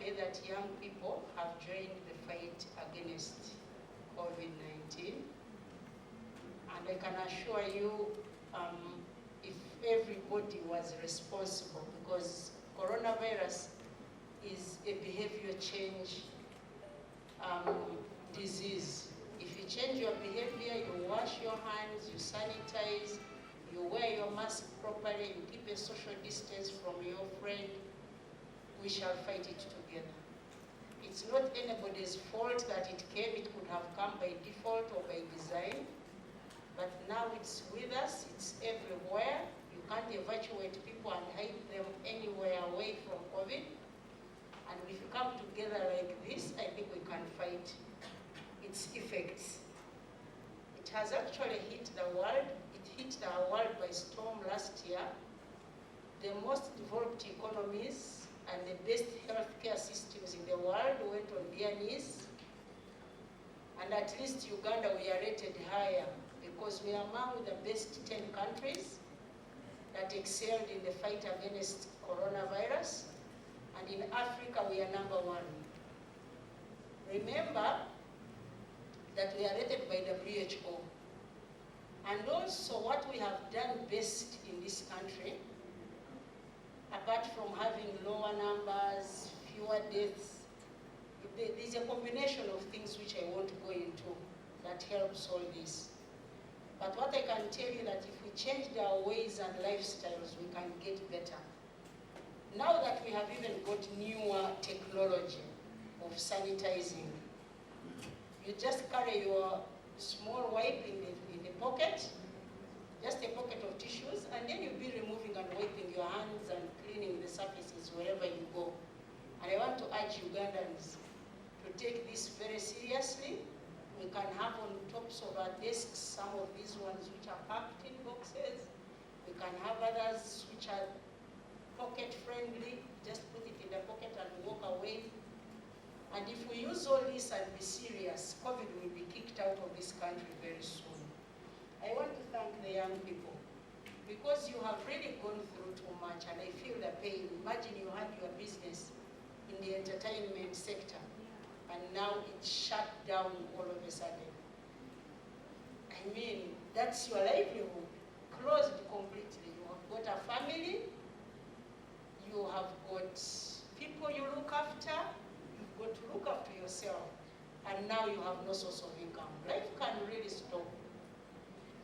happy that young people have joined the fight against COVID-19. And I can assure you, if everybody was responsible, because coronavirus is a behavior change disease. If you change your behavior, you wash your hands, you sanitize, you wear your mask properly, you keep a social distance from your friend, we shall fight it together. It's not anybody's fault that it came. It could have come by default or by design. But now it's with us, it's everywhere. You can't evacuate people and hide them anywhere away from COVID. And if you come together like this, I think we can fight its effects. It has actually hit the world. It hit the world by storm last year. The most developed economies and the best healthcare systems in the world went on their knees. And at least Uganda, we are rated higher because we are among the best 10 countries that excelled in the fight against coronavirus. And in Africa, we are #1. Remember that we are rated by WHO. And also what we have done best in this country, apart from having lower numbers, fewer deaths, there's a combination of things which I won't go into that helps all this. But what I can tell you that if we changed our ways and lifestyles, we can get better. Now that we have even got newer technology of sanitizing, you just carry your small wipe in the pocket, just a pocket of tissues, and then you'll be removing and wiping your hands and cleaning the surfaces wherever you go. And I want to urge Ugandans to take this very seriously. We can have on tops of our desks some of these ones which are packed in boxes. We can have others which are pocket friendly. Just put it in the pocket and walk away. And if we use all this and be serious, COVID will be kicked out of this country very soon. I want to thank the young people because you have really gone through too much and I feel the pain. Imagine you had your business in the entertainment sector and now it's shut down all of a sudden. I mean, that's your livelihood, closed completely. You have got a family, you have got people you look after, you've got to look after yourself, and now you have no source of income. Life can really stop.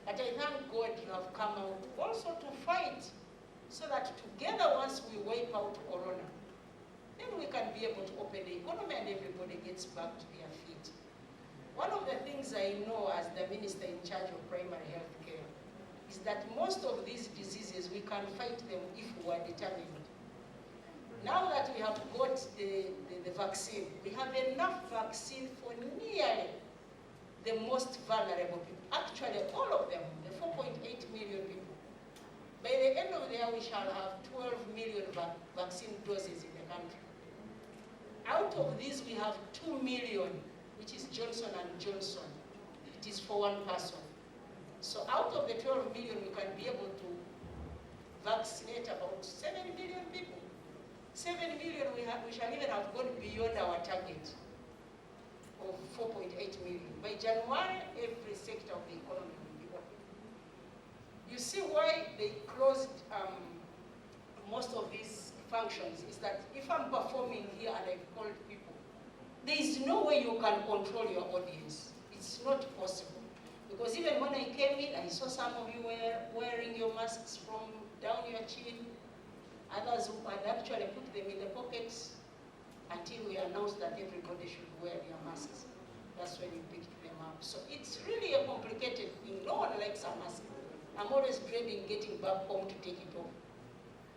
But I thank God you have come out also to fight so that together once we wipe out Corona, then we can be able to open the economy and everybody gets back to their feet. One of the things I know as the minister in charge of primary health care is that most of these diseases, we can fight them if we are determined. Now that we have got the vaccine, we have enough vaccine for nearly the most vulnerable people. Actually, all of them, the 4.8 million people. By the end of the year, we shall have 12 million vaccine doses in the country. Out of these, we have 2 million, which is Johnson & Johnson. It is for one person. So out of the 12 million, we can be able to vaccinate about 7 million people. 7 million, we shall even have gone beyond our target of 4.8 million. By January, every sector of the economy will be open. You see why they closed most of these functions is that if I'm performing here and I've called people, there is no way you can control your audience. It's not possible. Because even when I came in, I saw some of you wearing your masks from down your chin. Others who had actually put them in the pockets until we announced that everybody should wear their masks. That's when you picked them up. So it's really a complicated thing. No one likes a mask. I'm always dreading getting back home to take it off.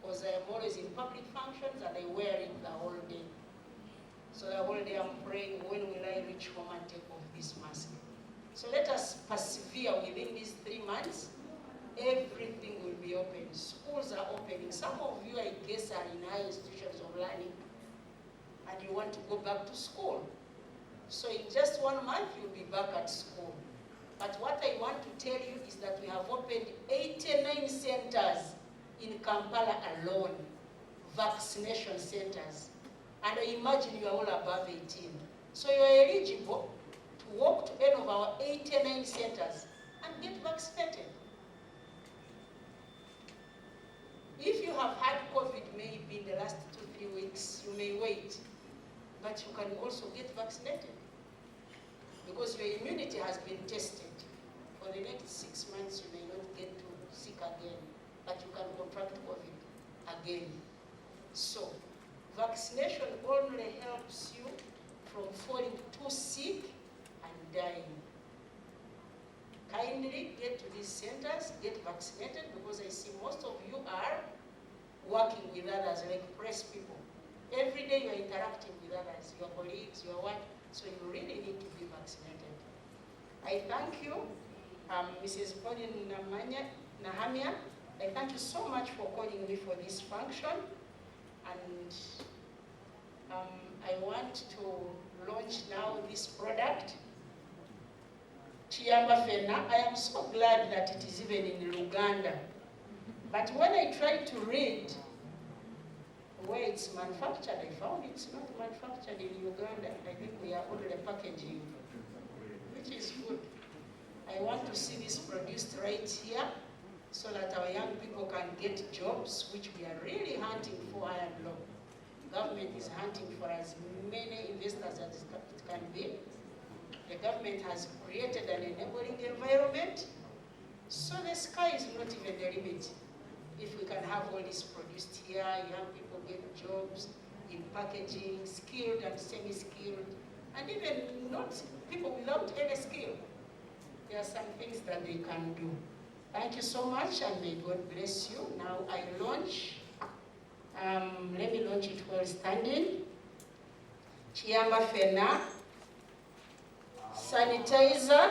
Because I'm always in public functions and I wear it the whole day. So the whole day I'm praying, when will I reach home and take off this mask? So let us persevere within these 3 months. Everything will be open. Schools are opening. Some of you, I guess, are in high institutions of learning and you want to go back to school. So in just 1 month, you'll be back at school. But what I want to tell you is that we have opened 89 centers in Kampala alone, vaccination centers. And I imagine you are all above 18. So you are eligible to walk to any of our 89 centers and get vaccinated. If you have had COVID maybe in the last 2-3 weeks, you may wait, but you can also get vaccinated because your immunity has been tested. For the next 6 months, you may not get to sick again, but you can contract COVID again. So, vaccination only helps you from falling too sick and dying. Kindly get to these centers, get vaccinated, because I see most of you are working with others, like press people. Every day you're interacting with others, your colleagues, your work, so you really need to be vaccinated. I thank you, Mrs. Pauline Nahamia. I thank you so much for calling me for this function. And I want to launch now this product, Chiyamba Fena. I am so glad that it is even in Uganda. But when I tried to read where it's manufactured, I found it's not manufactured in Uganda. I think we are only packaging, which is good. I want to see this produced right here so that our young people can get jobs, which we are really hunting for high and low. Government is hunting for as many investors as it can be. The government has created an enabling environment, so the sky is not even the limit. If we can have all this produced here, young people get jobs in packaging, skilled and semi-skilled, and even not people without any skill. There are some things that they can do. Thank you so much, and may God bless you. Now I launch, let me launch it while standing. Chiyamba Fena, sanitizer,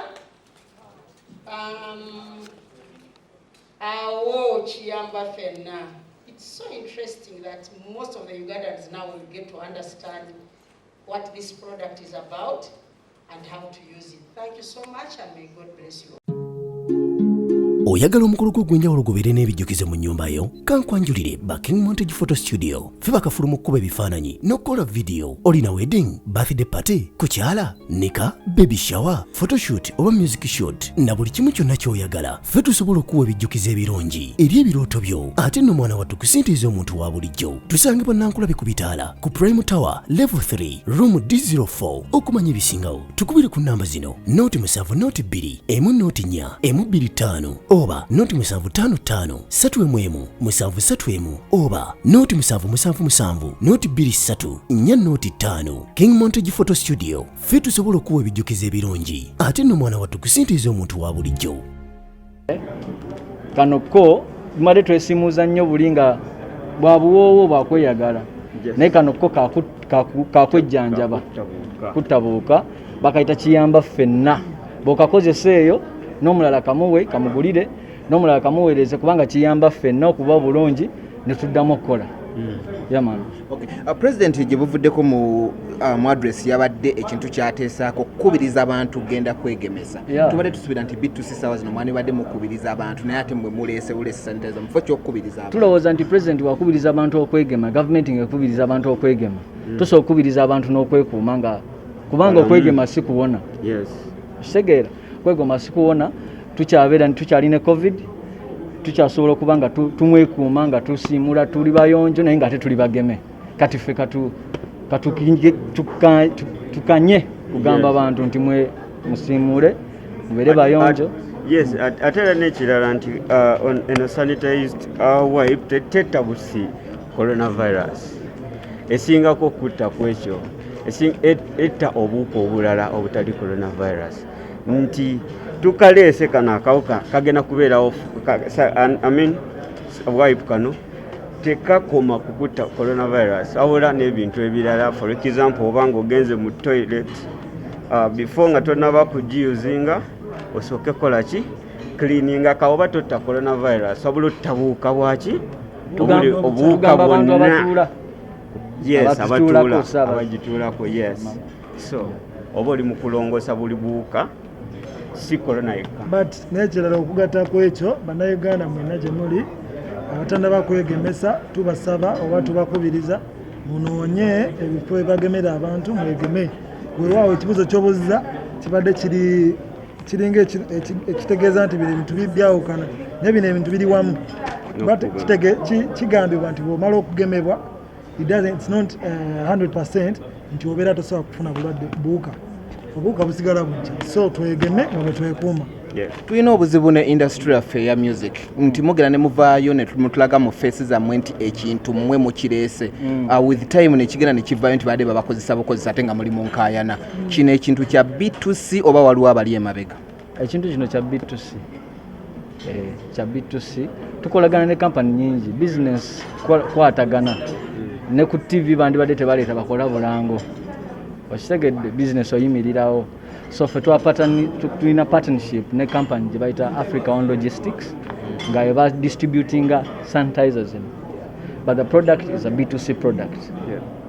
Chiyamba Fena. It's so interesting that most of the Ugandans now will get to understand what this product is about and how to use it. Thank you so much, and may God bless you. Oyagala omukolo gw'enjawulo gubeere n'ebijjukize mu nnyumba yo kankwanjulire ba KingMontage Photo Studio fe bakafulu mu kkuba ebifaananyi n'okukola video. Olina wedding, birthday party, kukyala, nika, baby shower, photoshoot oba music shoot na buli kimu kyonna ky'oyagala fe tusobola okuwa ebijjukize ebirungi eri ebirooto byo. Ate nno mwana wattu kusintiiza omuntu wa bulijjo. Tusangibwa Nankulabe ku Bitaala ku Prime Tower Level 3 Room D04. Okumanya ebisingawo tukubire ku namba zino: 0702 104 125 oba 0755 311 731 oba 0777 223 405. KingMontage Photo Studio fe tusobola okuwa ebijjukize ebirungi ate nno mwana wattu kusintiiza omuntu wa bulijjo. Kano ko tumale twesimuuza nnyo buli nga bwabuwoowo bwakweyagala naye kano ko kakwejjanjaba kutabuuka bakayita Chiyamba Fena. Bw'okakozesa eyo n'omulala kamuwe kamugulire n'omulala kamuweereze kubanga Chiyamba Fena okuba bulungi ne tuddamu okukola. Okay. President gye buvuddeko mu address yabadde ekintu kyateesaako kukubiriza abantu genda kwegemesa. Tubadde tusubira nti B2C sawa zino mwani badde mukubiriza abantu naye ate mwe muleese sanitizer mufo ky'okubiriza abantu. Tulowooza nti President wakubiriza abantu okwegema, government ng'ekubiriza abantu okwegema. Tosobola okubiriza abantu n'okwekuuma nga kubanga okwegema si kuwona. Yes. Kitegeera kwegoma si kuwona, tukyabeera tukyalina COVID, tukyasobola okuba nga tumwekuuma nga tusiimula tuli bayonjo naye nga ate tuli bageme. Kati ffe tukanye kugamba abantu nti mwe musiimule mubeere bayonjo. Yes, ate era n'ekirala nti eno sanitized wipe tetabusi coronavirus esingako okutta ku ekyo etta obuuka obulala obutali coronavirus nti tukaleese kano akawuka kagenda kubeerawo wipe kano tekakoma kukutta coronavirus awula n'ebintu ebirala. For example, obanga ogenze mu toilet before nga tonaba kugiyuzinga osooke kola ki cleaninga kawoba totta coronavirus wabula ottabuuka bwaki obuuka bwonna. Yes, abagituulako yes. So oba oli mu kulongoosa buli buuka si corona yekka. But nekirala okugattako ekyo bannayuganda mwenna gye muli abatannaba kwegemesa tubasaba oba tubakubiriza munoonye ebifo ebagemera abantu mwegeme weewaawo ekibuzo ky'obuzza kibadde kiringa ekitegeeza nti bino ebintu byawukana naye bino ebintu biri wamu kigambibwa nti bw'omala okugemebwa it's not 100% nti obeera tosobola kufuna bulwadde obuwuka busigala bujja so twegeme nga bwe twekuuma. Tulina obuzibu ne industry yaffe ya music nti mugera ne muvaayo ne mutulaga mu faces zammwe nti ekintu mmwe mukireese with time nekigenda ne kivaayo nti baadde babakozesa bukozesa ate nga muli mu nkaayana kino ekintu kya B2C oba waliwo abali emabega? Ekintu kino kya B2C kya B2C tukolagana ne kampani nyingi business kwatagana ne ku TV bandi badde tebaleeta bakola bulango okitegedde business oyimirirawo so ffe tulina partnership ne company gye bayita Africa on Logistics nga eba distributinga sanitizers but the product is a B2C product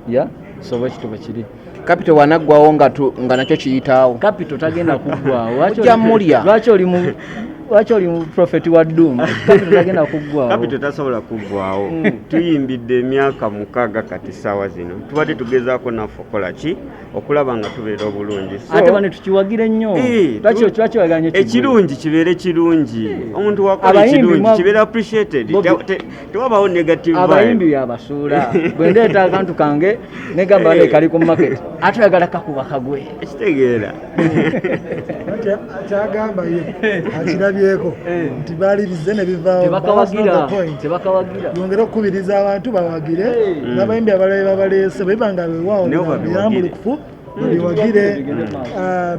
yeah so bwekituba kiri capital wanaggwawo nga nakyo kiyitaawo capital tagenda kuggwawo lwaki oli mu profeti wa doom capital tagenda kuggwawo capital tasobola kuggwawo tuyimbidde emyaka 6 kati saawa zino tubadde tugezaako naffe okola ki okulaba nga tubeera obulungi ate bane tukiwagire nnyo lwaki waganye ekirungi kibeere kirungi omuntu wakola ekirungi kibeere appreciated tewabawo negative abayimbi byabasuula bwe ndeeta akantu kange negamba ne kali ku market ate oyagala kakuba kagwe ekitegeera kyagamba ye akirabyeko nti baalirize ne bivaawo tebakawagira yongera okukubiriza abantu bawagire n'abayimbi abalala babaleese bweba nga weewaawo birambulukufu babiwagire.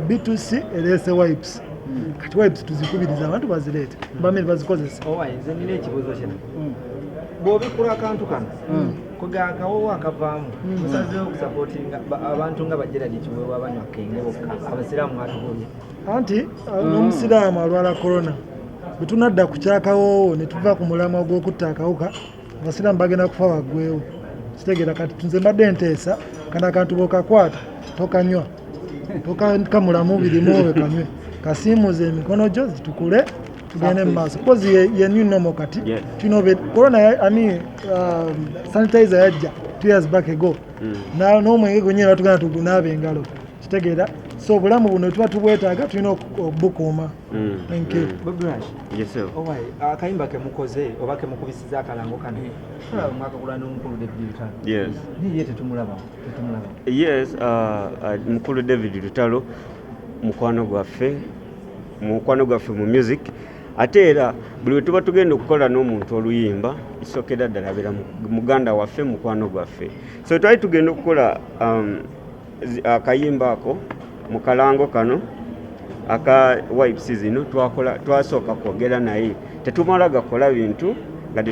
B2C ereese wipes kati wipes tuzikubiriza abantu bazireete bamiri bazikozesa. Nze nina ekibuuzo kino bw'obikula akantu kano kugakawo akavaamu musazeewo okusapootinga abantu nga bajeradi kiweebwa abanywa kenge bokka abasiraamu atubulye anti n'omusiraamu alwala korona bwe tunadda ku kyakawoowo ne tuva ku mulamwa gw'okutta akawuka abasiraamu bagenda kufa baggwewo kitegeera kati nze mbadde nteesa kana akantu bw'okakwata tokanywa tokamulamu birimu obe kanywe kasiimuze emikono gyo zitukule tugende mu maaso kozi ye new normal kati tunobe corona sanitizer yajja 2 years back ago n'omwenge gwennyini batugenda tugunaabe engalo kitegeera so obulamu buno tuba tubwetaaga tulina okubukuuma. Thank you. Akayimba kemukoze oba kemukubisiza akalango kano mwakagula n'omukulu David Lutalo niye tetumulaba yes mukulu David Lutalo mukwano gwaffe mu music ate era buli wetuba tugenda okukola n'omuntu oluyimba isokera ddala abeera muganda waffe mukwano gwaffe so twali tugenda okukola akayimba ako mu kalango kano aka wipes zino twasooka kwogera naye tetumala gakola bintu nga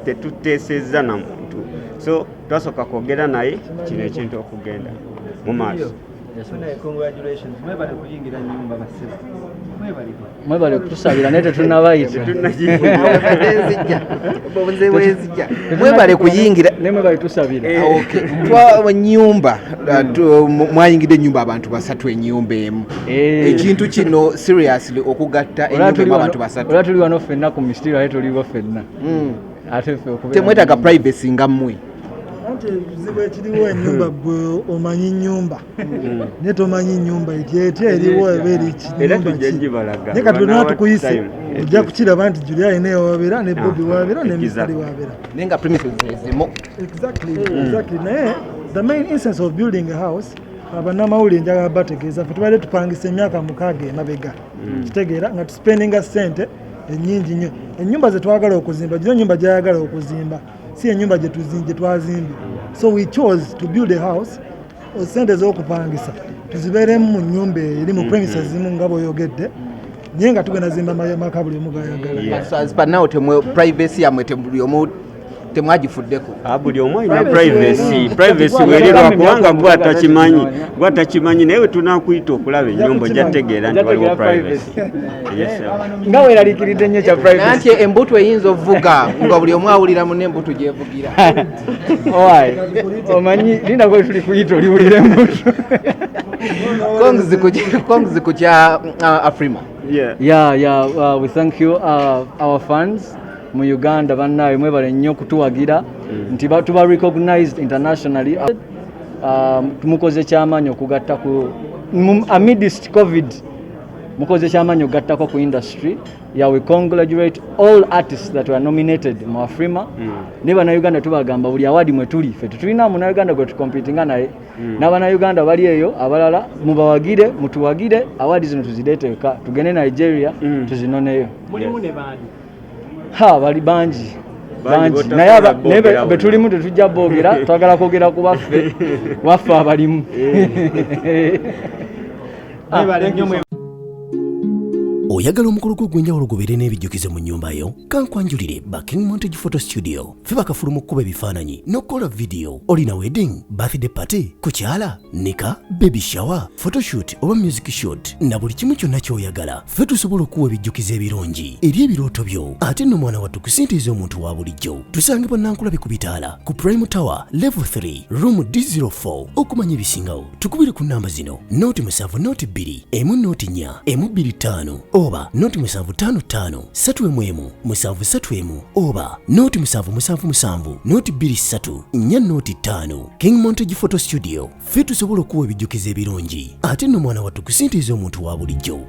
tetuteesezza na muntu so twasooka kwogera naye kino ekintu okugenda mu maaso. Congratulations. Mwebale kuyingira nyumba basebe. Mwebale kutusabira nete tunabayita. Mwebale kuyingira mwebale tusabira. Okay. Twa nyumba mwayingide nyumba abantu basatu enyumba emu. Ekintu kino seriously okugatta enyumba abantu basatu. Ola tuli wano fenna ku mistiro ate tuli wafenna. Ate fe okubera. Temwetaaga privacy nga mmwe. Ekizibu ekiriwo ennyumba gwe omanyi nnyumba naye tomanyi nnyumba etyetya eriwo ebeeri naye kati bwe tukuyise ojja kukiraba nti Julia alina ewabeera ne Bobby wabeera ne Mr. wabeera naye nga premises ezimu. Exactly naye the main instance of building a house abannamawulire njagala bategeeza ffe tubadde tupangisa emyaka 6 emabega kitegeera nga tuspendinga ssente ennyingi nnyo ennyumba ze twagala okuzimba gino ennyumba gyayagala okuzimba si enyumba gye twazimbi so we chose to build a house sente z'okupangisa tuzibeeremu mu nnyumba eri mu premises zimu nga bw'oyogedde naye nga tugenda zimba maka buli omu gayagala nawo privacy yamwe buli temwagifuddeko buli omu alina privacy weererwa kubanga gwatakimanyi naye we tunakuyita okulaba ennyumba gyategeera nti waliwo privacy nga weeraliikiridde nnyo kya privacy nanti embuto eyinza ovuga nga buli omu awulira mu n'embuto gyevugira omanyi linda kwe tuli kuyita oliwulira embuto konzi ku kya Afrima. We thank you our fans mu Uganda bannaye mwebale nnyo kutuwagira nti tuba recognized internationally. Mukoze ky'amaanyi okugatta ku amidst COVID mukoze ky'amaanyi okugattako ku industry. We congratulate all artists that were nominated mu Afrima. Ne bannayuganda tubagamba buli awadi mwe tuli ffe tetulina munnayuganda gwe tukompitinga naye n'abannayuganda bali eyo abalala mubawagire mutuwagire awadi zino tuzireete eka tugende Nigeria tuzinoneyo. Mulimu ne baani bali bangi naye betulimu tetujja boogera twagala kwogera ku baffe abalimu. Oyagala omukolo gw'ogwenjawulo gubeere n'ebijjukize mu nnyumba yo? Kankwanjulire ba KingSmith Photo Studio. Ffe bakafuluma okukuba ebifaananyi n'okukola vidiyo. Olina wedding, birthday party, kukyala, nika, baby shower, photoshoot oba music shoot na buli kimu kyonna ky'oyagala. Ffe tusobola okuwa ebijjukize ebirungi eri ebirooto byo. Ate nno mwana wattu kusintiiza omuntu wa bulijjo. Tusange Bannankulabi ku Bitaala ku Prime Tower Level 3 Room D04. Okumanya ebisingawo tukubire ku nnamba zino: 07 2 1 4 1 oba 0755 311 731 oba 0777 2 3 KingSmith Photo Studio. Ffe tusobola okuwa ebijjukize ebirungi ate nno mwana wattu kusintiiza omuntu wa bulijjo.